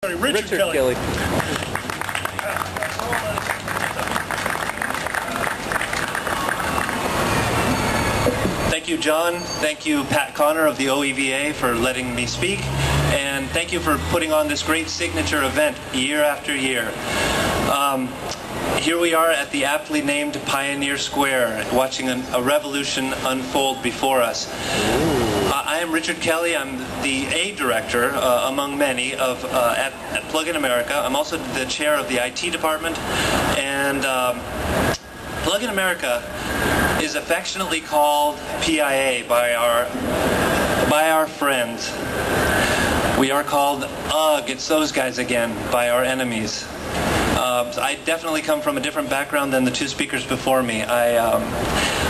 Sorry, Richard Kelly. Thank you, John. Thank you, Pat Connor of the OEVA, for letting me speak. And thank you for putting on this great signature event year after year. Here we are at the aptly named Pioneer Square, watching a revolution unfold before us. I am Richard Kelly. I'm the A director, among many, at Plug-in America. I'm also the chair of the IT department. And Plug-in America is affectionately called PIA by our friends. We are called UGG, it's those guys again, by our enemies. I definitely come from a different background than the two speakers before me.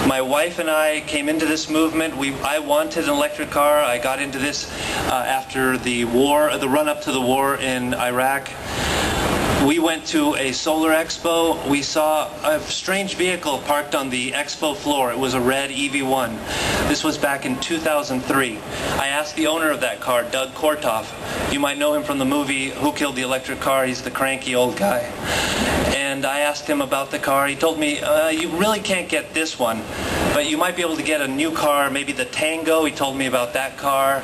My wife and I came into this movement. I wanted an electric car. I got into this after the run-up to the war in Iraq. We went to a solar expo. We saw a strange vehicle parked on the expo floor. It was a red EV1. This was back in 2003. I asked the owner of that car, Doug Courthouse. You might know him from the movie Who Killed the Electric Car? He's the cranky old guy. And I asked him about the car. He told me, you really can't get this one, but you might be able to get a new car, maybe the Tango. He told me about that car.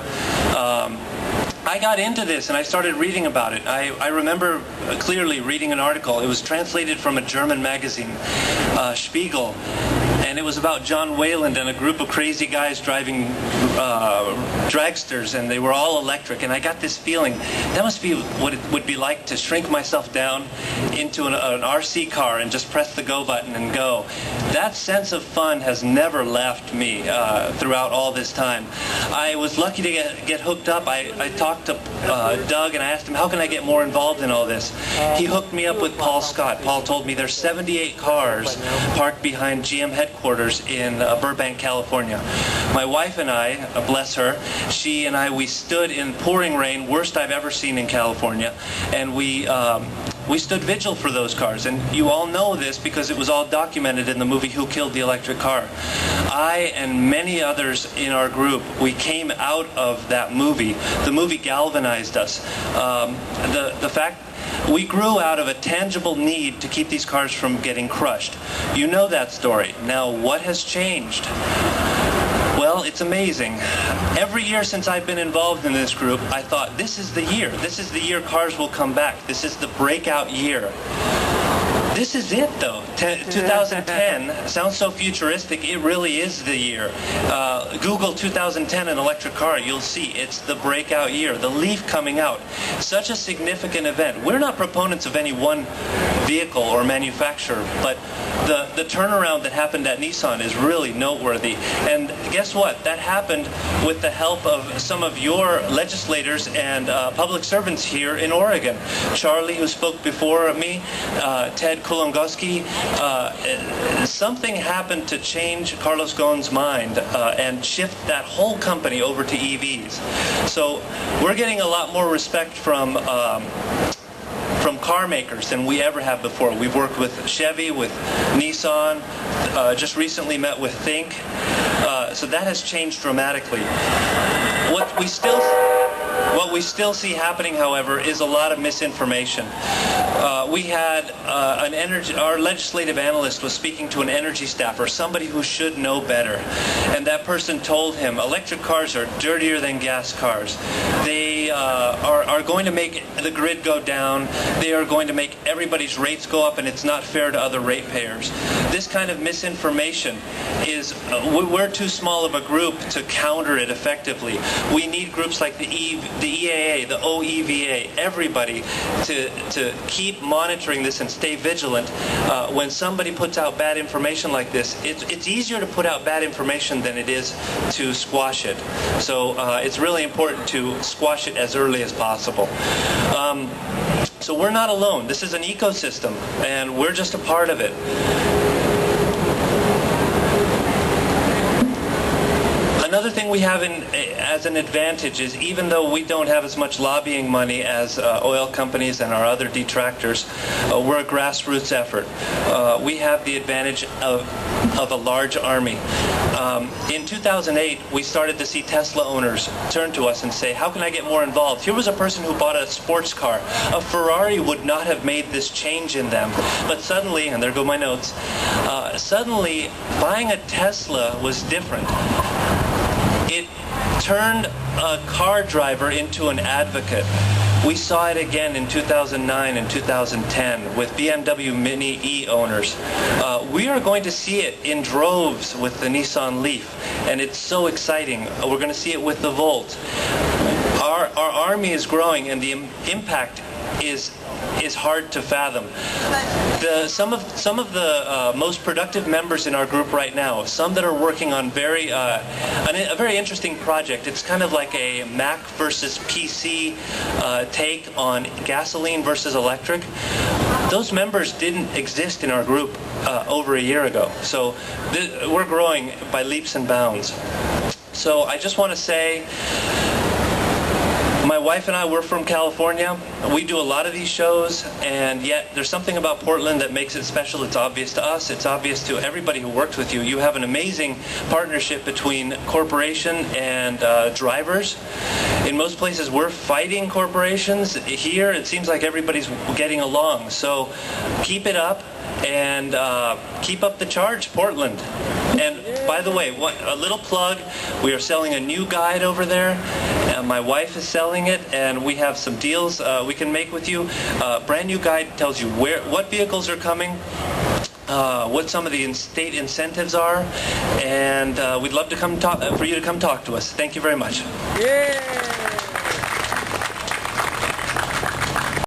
I got into this and I started reading about it. I remember clearly reading an article. It was translated from a German magazine, Spiegel, and it was about John Wayland and a group of crazy guys driving dragsters, and they were all electric. And I got this feeling, that must be what it would be like to shrink myself down into an RC car and just press the go button and go. That sense of fun has never left me throughout all this time. I was lucky to get hooked up. I talked to Doug and I asked him, how can I get more involved in all this? He hooked me up with Paul Scott. Paul told me there's 78 cars parked behind GM headquarters in Burbank, California. My wife and I, bless her, she and I, we stood in pouring rain, worst I've ever seen in California, and we stood vigil for those cars. And you all know this because it was all documented in the movie Who Killed the Electric Car. I and many others in our group, we came out of that movie. The movie galvanized us. The fact we grew out of a tangible need to keep these cars from getting crushed. You know that story. Now, what has changed? Well, it's amazing. Every year since I've been involved in this group, I thought, this is the year. This is the year cars will come back. This is the breakout year. This is it, though. 2010 sounds so futuristic. It really is the year. Google 2010 an electric car. You'll see it's the breakout year. The Leaf coming out. Such a significant event. We're not proponents of any one vehicle or manufacturer, but the turnaround that happened at Nissan is really noteworthy. And guess what? That happened with the help of some of your legislators and public servants here in Oregon. Charlie, who spoke before me, Ted Kulongoski, something happened to change Carlos Ghosn's mind and shift that whole company over to EVs. So we're getting a lot more respect from car makers than we ever have before. We've worked with Chevy, with Nissan, just recently met with Think. So that has changed dramatically. What we still see happening, however, is a lot of misinformation. We had our legislative analyst was speaking to an energy staffer, somebody who should know better. And that person told him, electric cars are dirtier than gas cars. They are going to make the grid go down. They are going to make everybody's rates go up, and it's not fair to other ratepayers. This kind of misinformation is, we're too small of a group to counter it effectively. We need groups like the EAA, the OEVA, everybody to keep monitoring this and stay vigilant. When somebody puts out bad information like this, it's easier to put out bad information than it is to squash it. So it's really important to squash it as early as possible. So we're not alone. This is an ecosystem, and we're just a part of it. Another thing we have as an advantage is, even though we don't have as much lobbying money as oil companies and our other detractors, we're a grassroots effort. We have the advantage of a large army. In 2008, we started to see Tesla owners turn to us and say, how can I get more involved? Here was a person who bought a sports car. A Ferrari would not have made this change in them. But suddenly, and there go my notes, suddenly buying a Tesla was different. It turned a car driver into an advocate. We saw it again in 2009 and 2010 with BMW Mini E owners. We are going to see it in droves with the Nissan Leaf, and it's so exciting. We're going to see it with the Volt. Our army is growing, and the impact is hard to fathom. Some of the most productive members in our group right now, some that are working on a very interesting project. It's kind of like a Mac versus PC take on gasoline versus electric. Those members didn't exist in our group over a year ago. So we're growing by leaps and bounds. So I just want to say, my wife and I, we're from California. We do a lot of these shows, and yet there's something about Portland that makes it special. It's obvious to us. It's obvious to everybody who works with you. You have an amazing partnership between corporation and drivers. In most places, we're fighting corporations. Here, it seems like everybody's getting along. So keep it up, and keep up the charge, Portland. And by the way, a little plug, we are selling a new guide over there. My wife is selling it, and we have some deals we can make with you. Brand new guide tells you what vehicles are coming, what some of the state incentives are, and we'd love to for you to come talk to us. Thank you very much. Yeah.